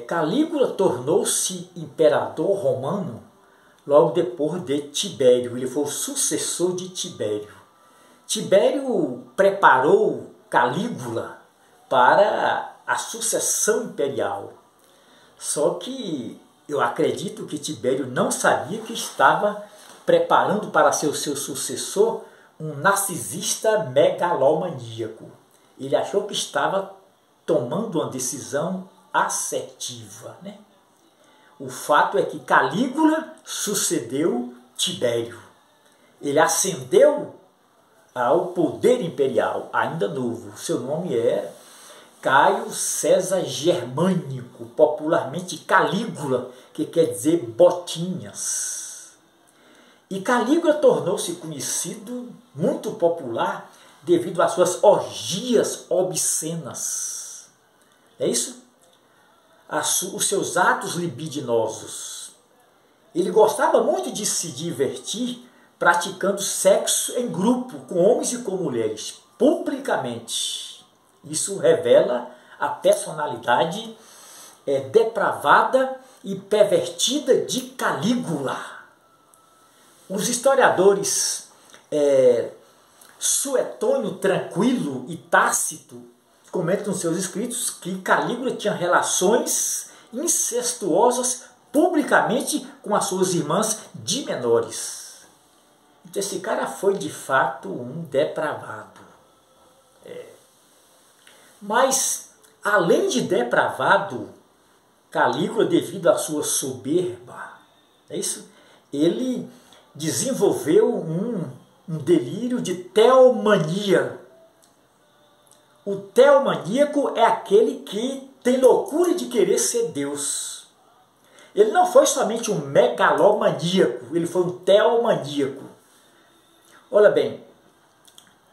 Calígula tornou-se imperador romano logo depois de Tibério. Ele foi o sucessor de Tibério. Tibério preparou Calígula para a sucessão imperial. Só que eu acredito que Tibério não sabia que estava preparando para ser o seu sucessor um narcisista megalomaníaco. Ele achou que estava tomando uma decisão assertiva, né? O fato é que Calígula sucedeu Tibério. Ele ascendeu ao poder imperial, ainda novo. Seu nome é Caio César Germânico, popularmente Calígula, que quer dizer botinhas. E Calígula tornou-se conhecido, muito popular, devido às suas orgias obscenas. É isso? Os seus atos libidinosos. Ele gostava muito de se divertir praticando sexo em grupo, com homens e com mulheres, publicamente. Isso revela a personalidade depravada e pervertida de Calígula. Os historiadores Suetônio Tranquilo e Tácito comentam nos seus escritos que Calígula tinha relações incestuosas publicamente com as suas irmãs de menores. Então esse cara foi de fato um depravado. Mas, além de depravado, Calígula, devido à sua soberba, ele desenvolveu um delírio de teomania. O teomaníaco é aquele que tem loucura de querer ser Deus. Ele não foi somente um megalomaníaco, ele foi um teomaníaco. Olha bem,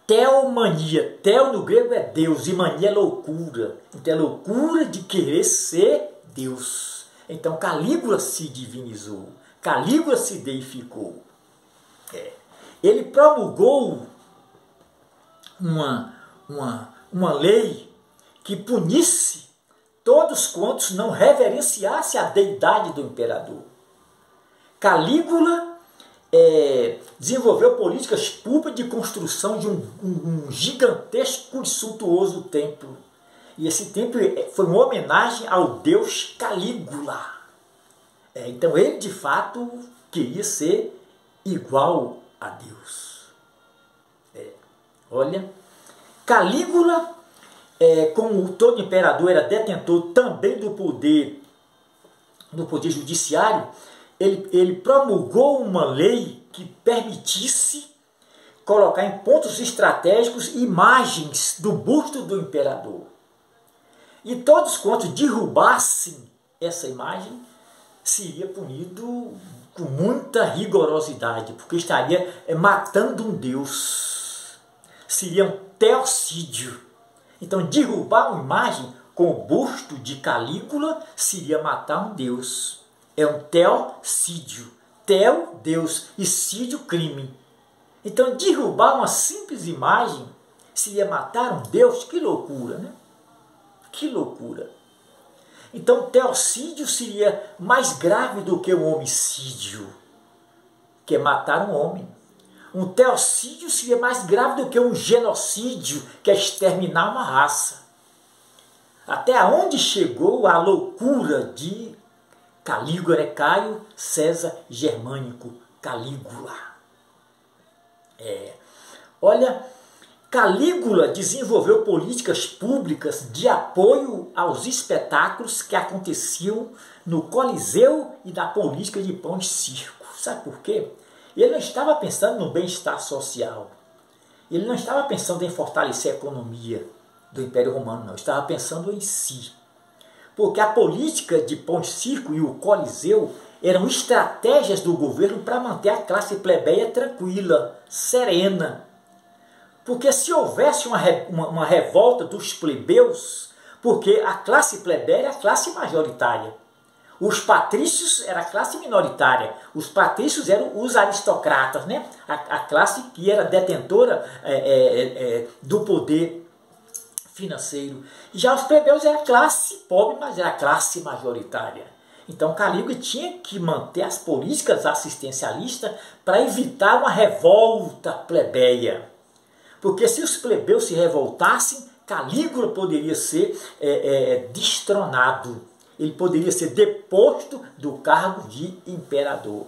teomania, teo no grego é Deus e mania é loucura. Então é loucura de querer ser Deus. Então Calígula se divinizou, Calígula se deificou. Ele promulgou uma lei que punisse todos quantos não reverenciassem a deidade do imperador. Calígula desenvolveu políticas públicas de construção de um gigantesco e suntuoso templo. E esse templo foi uma homenagem ao deus Calígula. Então ele de fato queria ser igual a Deus. Olha, Calígula, como todo imperador, era detentor também do poder judiciário. Ele promulgou uma lei que permitisse colocar em pontos estratégicos imagens do busto do imperador. E todos quantos derrubassem essa imagem seria punido com muita rigorosidade, porque estaria matando um deus. Seria um teocídio. Então derrubar uma imagem com o busto de Calígula seria matar um deus. É um teocídio. Teo, Deus, e sídio, crime. Então, derrubar uma simples imagem seria matar um Deus. Que loucura, né? Que loucura. Então, teocídio seria mais grave do que um homicídio, que é matar um homem. Um teocídio seria mais grave do que um genocídio, que é exterminar uma raça. Até onde chegou a loucura de Calígula, Caio César Germânico, Calígula. Olha, Calígula desenvolveu políticas públicas de apoio aos espetáculos que aconteciam no Coliseu e na política de pão e circo. Sabe por quê? Ele não estava pensando no bem-estar social. Ele não estava pensando em fortalecer a economia do Império Romano, não. Estava pensando em si. Porque a política de pão e circo e o Coliseu eram estratégias do governo para manter a classe plebeia tranquila, serena. Porque se houvesse uma revolta dos plebeus, porque a classe plebeia era a classe majoritária, os patrícios era a classe minoritária, os patrícios eram os aristocratas, né? A classe que era detentora do poder financeiro. Já os plebeus era classe pobre, mas era classe majoritária. Então Calígula tinha que manter as políticas assistencialistas para evitar uma revolta plebeia. Porque se os plebeus se revoltassem, Calígula poderia ser destronado. Ele poderia ser deposto do cargo de imperador.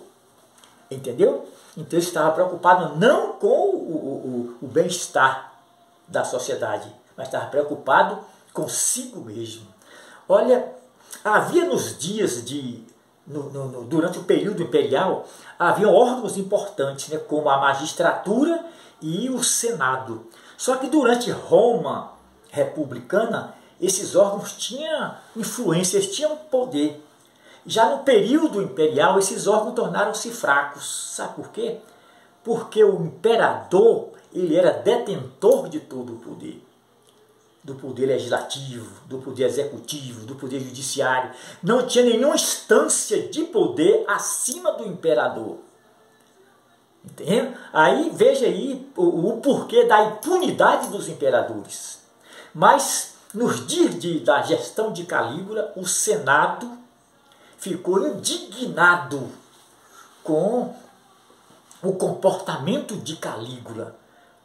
Entendeu? Então ele estava preocupado não com o bem-estar da sociedade, mas estava preocupado consigo mesmo. Olha, havia nos dias durante o período imperial, havia órgãos importantes, né, como a magistratura e o Senado. Só que durante Roma republicana, esses órgãos tinham influência, eles tinham poder. Já no período imperial, esses órgãos tornaram-se fracos. Sabe por quê? Porque o imperador, ele era detentor de todo o poder. Do poder legislativo, do poder executivo, do poder judiciário. Não tinha nenhuma instância de poder acima do imperador. Entende? Aí veja aí o porquê da impunidade dos imperadores. Mas nos dias da gestão de Calígula, o Senado ficou indignado com o comportamento de Calígula,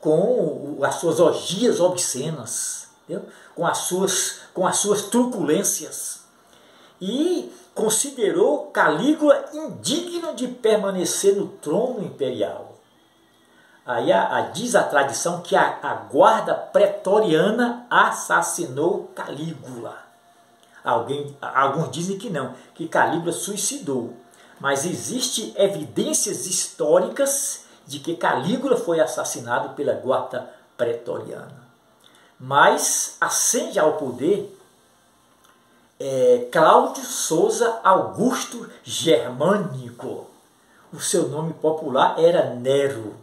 com as suas orgias obscenas, entendeu? com as suas truculências, e considerou Calígula indigno de permanecer no trono imperial. Aí diz a tradição que a guarda pretoriana assassinou Calígula. Alguns dizem que não, que Calígula suicidou. Mas existem evidências históricas de que Calígula foi assassinado pela guarda pretoriana. Mas ascende ao poder Cláudio Sousa Augusto Germânico. O seu nome popular era Nero.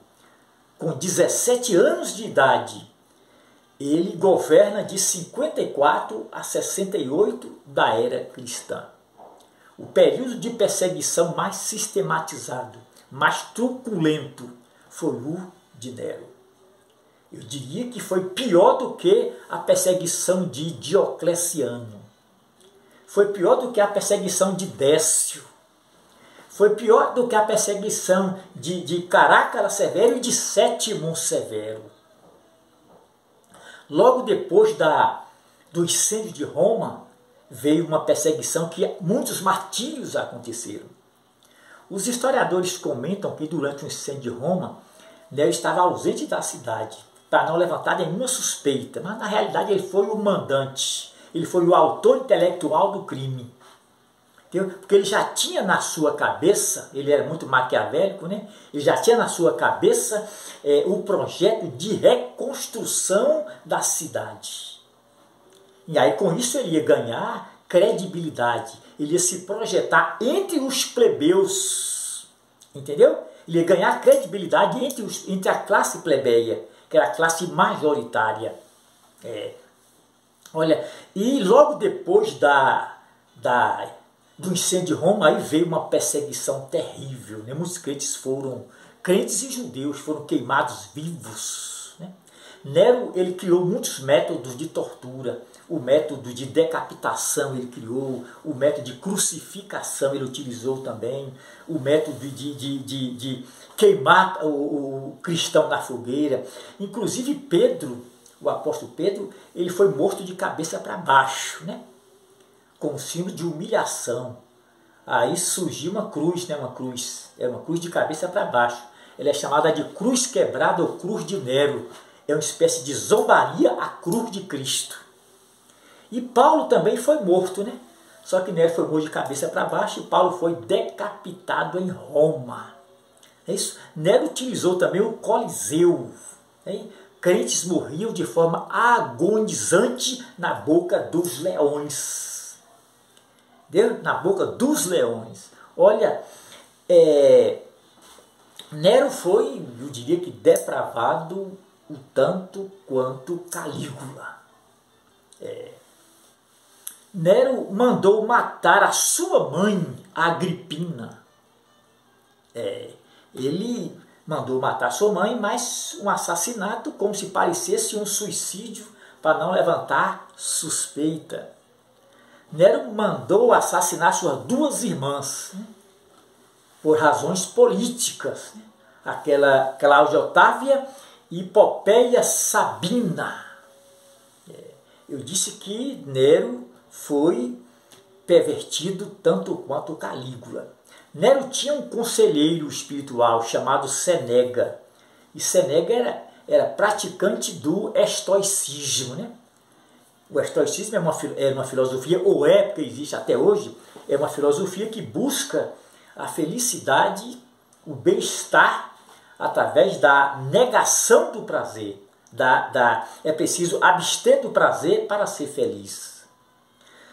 Com 17 anos de idade, ele governa de 54 a 68 da era cristã. O período de perseguição mais sistematizado, mais truculento, foi o de Nero. Eu diria que foi pior do que a perseguição de Diocleciano. Foi pior do que a perseguição de Décio. Foi pior do que a perseguição de Carácara Severo e de Sétimo Severo. Logo depois do incêndio de Roma, veio uma perseguição que muitos martírios aconteceram. Os historiadores comentam que durante o incêndio de Roma, Nero estava ausente da cidade, para não levantar nenhuma suspeita, mas na realidade ele foi o mandante, ele foi o autor intelectual do crime. Entendeu? Porque ele já tinha na sua cabeça, ele era muito maquiavélico, né? Ele já tinha na sua cabeça o projeto de reconstrução da cidade. E aí com isso ele ia ganhar credibilidade, ele ia se projetar entre os plebeus, entendeu? Ele ia ganhar credibilidade entre a classe plebeia, que era a classe majoritária. Olha, e logo depois do incêndio de Roma, aí veio uma perseguição terrível, né? Muitos crentes e judeus foram queimados vivos, né? Nero, ele criou muitos métodos de tortura, o método de decapitação ele criou, o método de crucificação ele utilizou também, o método de queimar o cristão na fogueira. Inclusive Pedro, o apóstolo Pedro, ele foi morto de cabeça para baixo, né? Com um símbolo de humilhação. Aí surgiu uma cruz, né? Uma cruz de cabeça para baixo. Ela é chamada de cruz quebrada ou cruz de Nero. É uma espécie de zombaria à cruz de Cristo. E Paulo também foi morto, né? Só que Nero foi morto de cabeça para baixo e Paulo foi decapitado em Roma. É isso? Nero utilizou também o Coliseu, né? Crentes morriam de forma agonizante na boca dos leões. Entendeu? Na boca dos leões. Olha, Nero foi, eu diria que depravado o tanto quanto Calígula. Nero mandou matar a sua mãe, Agripina. Ele mandou matar sua mãe, mas um assassinato como se parecesse um suicídio para não levantar suspeita. Nero mandou assassinar suas duas irmãs, por razões políticas, aquela Cláudia Otávia e Popéia Sabina. Eu disse que Nero foi pervertido tanto quanto Calígula. Nero tinha um conselheiro espiritual chamado Senega, e Senega era praticante do estoicismo, né? O estoicismo é uma filosofia, ou é, porque existe até hoje, é uma filosofia que busca a felicidade, o bem-estar, através da negação do prazer. É preciso abster do prazer para ser feliz.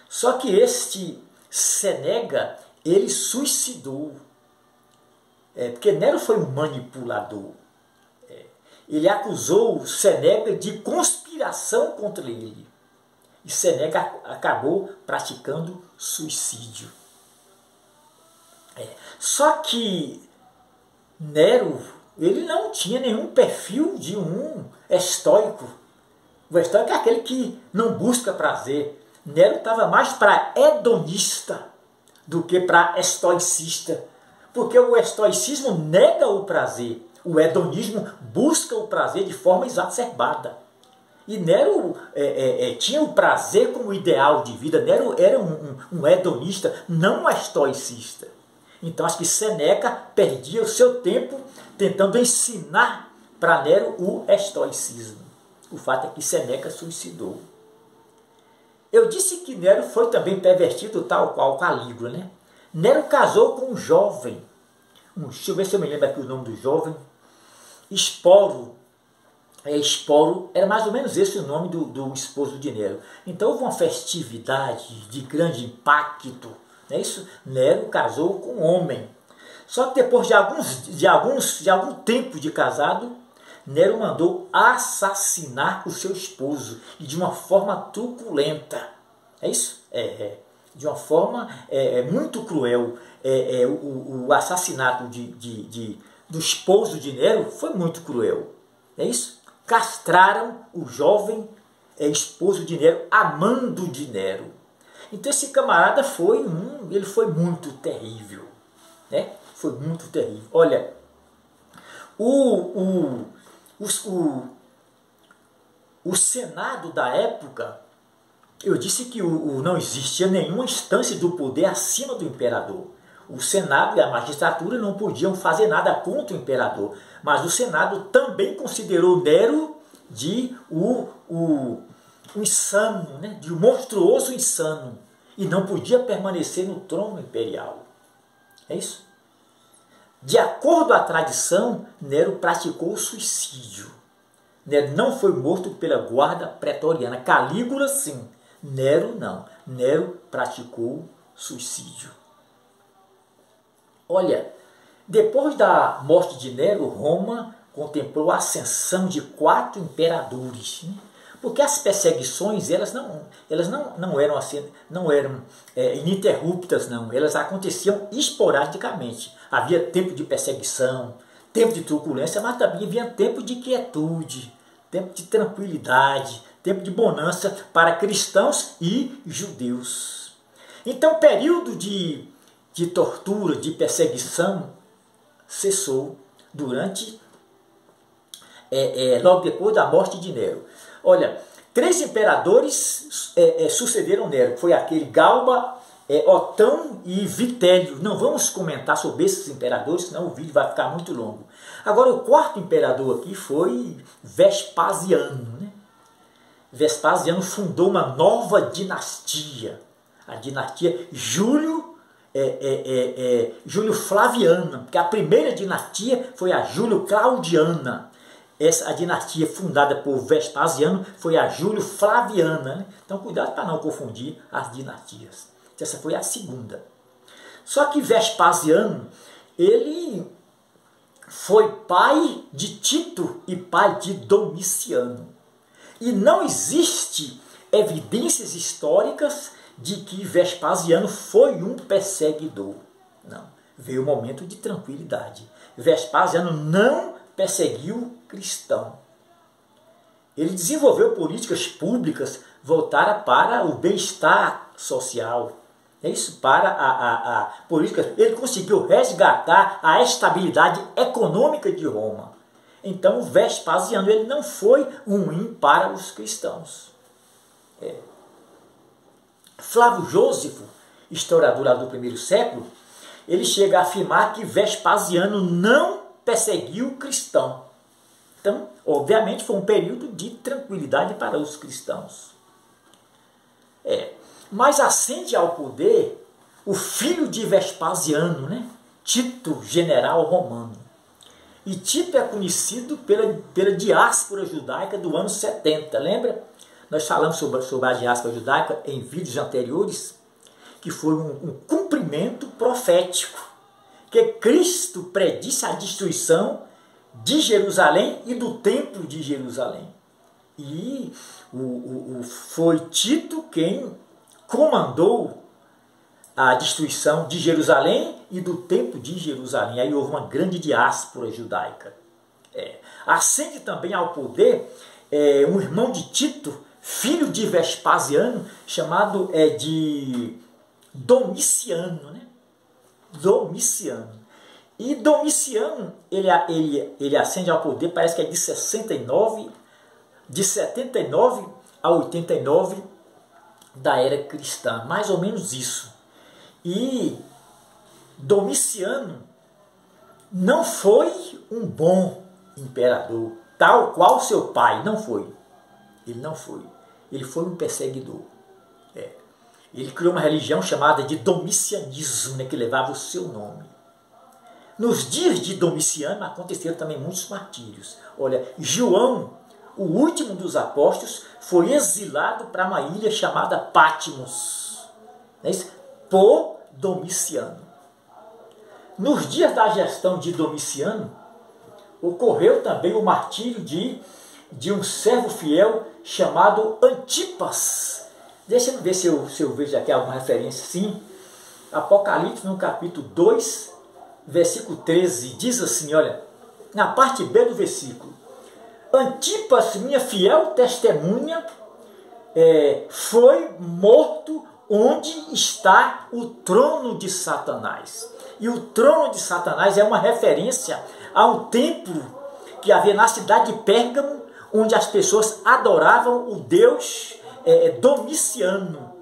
Só que este Senega, ele suicidou. Porque Nero foi um manipulador. Ele acusou Senega de conspiração contra ele. E Senega acabou praticando suicídio. Só que Nero, ele não tinha nenhum perfil de um estoico. O estoico é aquele que não busca prazer. Nero estava mais para hedonista do que para estoicista. Porque o estoicismo nega o prazer. O hedonismo busca o prazer de forma exacerbada. E Nero tinha o prazer como ideal de vida. Nero era um hedonista, não um estoicista. Então acho que Seneca perdia o seu tempo tentando ensinar para Nero o estoicismo. O fato é que Seneca suicidou. Eu disse que Nero foi também pervertido tal qual Calígula, né? Nero casou com um jovem. Deixa eu ver se eu me lembro aqui o nome do jovem. Esporo. Esporo era mais ou menos esse o nome do esposo de Nero. Então houve uma festividade de grande impacto. Não é isso? Nero casou com um homem. Só que depois de algum tempo de casado, Nero mandou assassinar o seu esposo, e de uma forma truculenta. É isso? De uma forma muito cruel. O assassinato do esposo de Nero foi muito cruel. É isso? Castraram o jovem esposo de Nero, amando de Nero. Então esse camarada ele foi muito terrível, né? Foi muito terrível. Olha, o Senado da época, eu disse que não existia nenhuma instância do poder acima do imperador. O Senado e a magistratura não podiam fazer nada contra o imperador, mas o Senado também considerou Nero de um insano, né? De um monstruoso insano, e não podia permanecer no trono imperial. É isso? De acordo à tradição, Nero praticou o suicídio. Nero não foi morto pela guarda pretoriana. Calígula, sim. Nero, não. Nero praticou suicídio. Olha, depois da morte de Nero, Roma contemplou a ascensão de 4 imperadores, né? Porque as perseguições elas não eram assim, não eram ininterruptas, não. Elas aconteciam esporadicamente. Havia tempo de perseguição, tempo de truculência, mas também havia tempo de quietude, tempo de tranquilidade, tempo de bonança para cristãos e judeus. Então o período de tortura, de perseguição, cessou logo depois da morte de Nero. Olha, 3 imperadores sucederam Nero. Foi aquele Galba, Otão e Vitélio. Não vamos comentar sobre esses imperadores, senão o vídeo vai ficar muito longo. Agora, o 4º imperador aqui foi Vespasiano, né? Vespasiano fundou uma nova dinastia, a dinastia Júlio Flaviana, porque a primeira dinastia foi a Júlio Claudiana. A dinastia fundada por Vespasiano foi a Júlio Flaviana, né? Então cuidado para não confundir as dinastias. Essa foi a segunda. Só que Vespasiano, ele foi pai de Tito e pai de Domiciano. E não existe evidências históricas de que Vespasiano foi um perseguidor. Não. Veio um momento de tranquilidade. Vespasiano não perseguiu cristão. Ele desenvolveu políticas públicas voltadas para o bem-estar social. É isso, para a política. Ele conseguiu resgatar a estabilidade econômica de Roma. Então, Vespasiano ele não foi ruim para os cristãos. Flávio Jósefo, historiador lá do primeiro século, ele chega a afirmar que Vespasiano não perseguiu o cristão. Então, obviamente, foi um período de tranquilidade para os cristãos. Mas ascende ao poder o filho de Vespasiano, né? Tito, general romano. E Tito é conhecido pela diáspora judaica do ano 70, lembra? Nós falamos sobre a diáspora judaica em vídeos anteriores, que foi um cumprimento profético, que Cristo predisse a destruição de Jerusalém e do templo de Jerusalém. E foi Tito quem comandou a destruição de Jerusalém e do templo de Jerusalém. Aí houve uma grande diáspora judaica. Ascende também ao poder um irmão de Tito, filho de Vespasiano, chamado de Domiciano, né? Domiciano. E Domiciano, ele ascende ao poder, parece que é de 79 a 89 da era cristã, mais ou menos isso. E Domiciano não foi um bom imperador, tal qual seu pai, não foi. Ele não foi. Ele foi um perseguidor. Ele criou uma religião chamada de domicianismo, né, que levava o seu nome. Nos dias de Domiciano aconteceram também muitos martírios. Olha, João, o último dos apóstolos, foi exilado para uma ilha chamada Patmos, não é isso? Por Domiciano. Nos dias da gestão de Domiciano, ocorreu também o martírio de um servo fiel chamado Antipas. Deixa eu ver se eu vejo aqui alguma referência. Sim, Apocalipse no capítulo 2, versículo 13, diz assim, olha, na parte B do versículo: Antipas, minha fiel testemunha, foi morto onde está o trono de Satanás. E o trono de Satanás é uma referência a um templo que havia na cidade de Pérgamo, onde as pessoas adoravam o Deus Domiciano.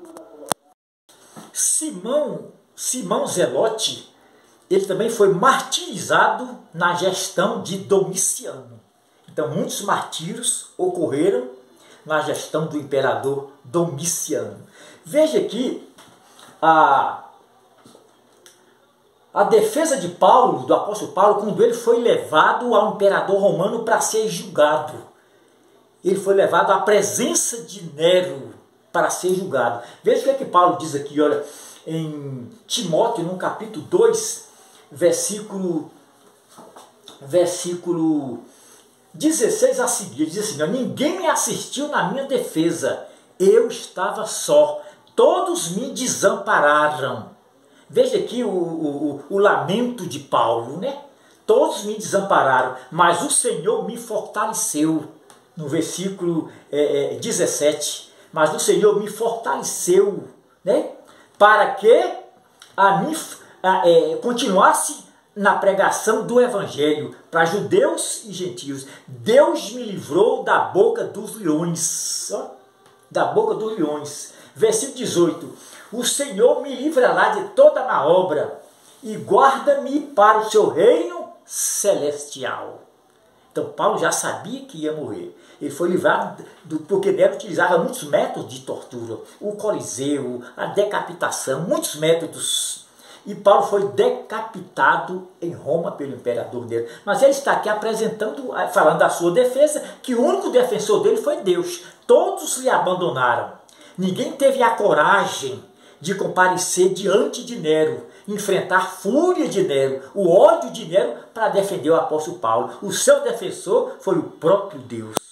Simão Zelote, ele também foi martirizado na gestão de Domiciano. Então, muitos martírios ocorreram na gestão do imperador Domiciano. Veja aqui a defesa de Paulo, do apóstolo Paulo, quando ele foi levado ao imperador romano para ser julgado. Ele foi levado à presença de Nero para ser julgado. Veja o que Paulo diz aqui, olha, em Timóteo, no capítulo 2, versículo 16 a seguir, diz assim, ninguém me assistiu na minha defesa, eu estava só, todos me desampararam. Veja aqui o lamento de Paulo, né? Todos me desampararam, mas o Senhor me fortaleceu. No versículo 17, mas o Senhor me fortaleceu, né? Para que continuasse na pregação do Evangelho para judeus e gentios. Deus me livrou da boca dos leões. Da boca dos leões. Versículo 18. O Senhor me livrará de toda má obra e guarda-me para o seu reino celestial. Então Paulo já sabia que ia morrer. Ele foi livrado porque Nero utilizava muitos métodos de tortura. O coliseu, a decapitação, muitos métodos. E Paulo foi decapitado em Roma pelo imperador Nero. Mas ele está aqui falando da sua defesa, que o único defensor dele foi Deus. Todos lhe abandonaram. Ninguém teve a coragem de comparecer diante de Nero, enfrentar a fúria de Nero, o ódio de Nero, para defender o apóstolo Paulo. O seu defensor foi o próprio Deus.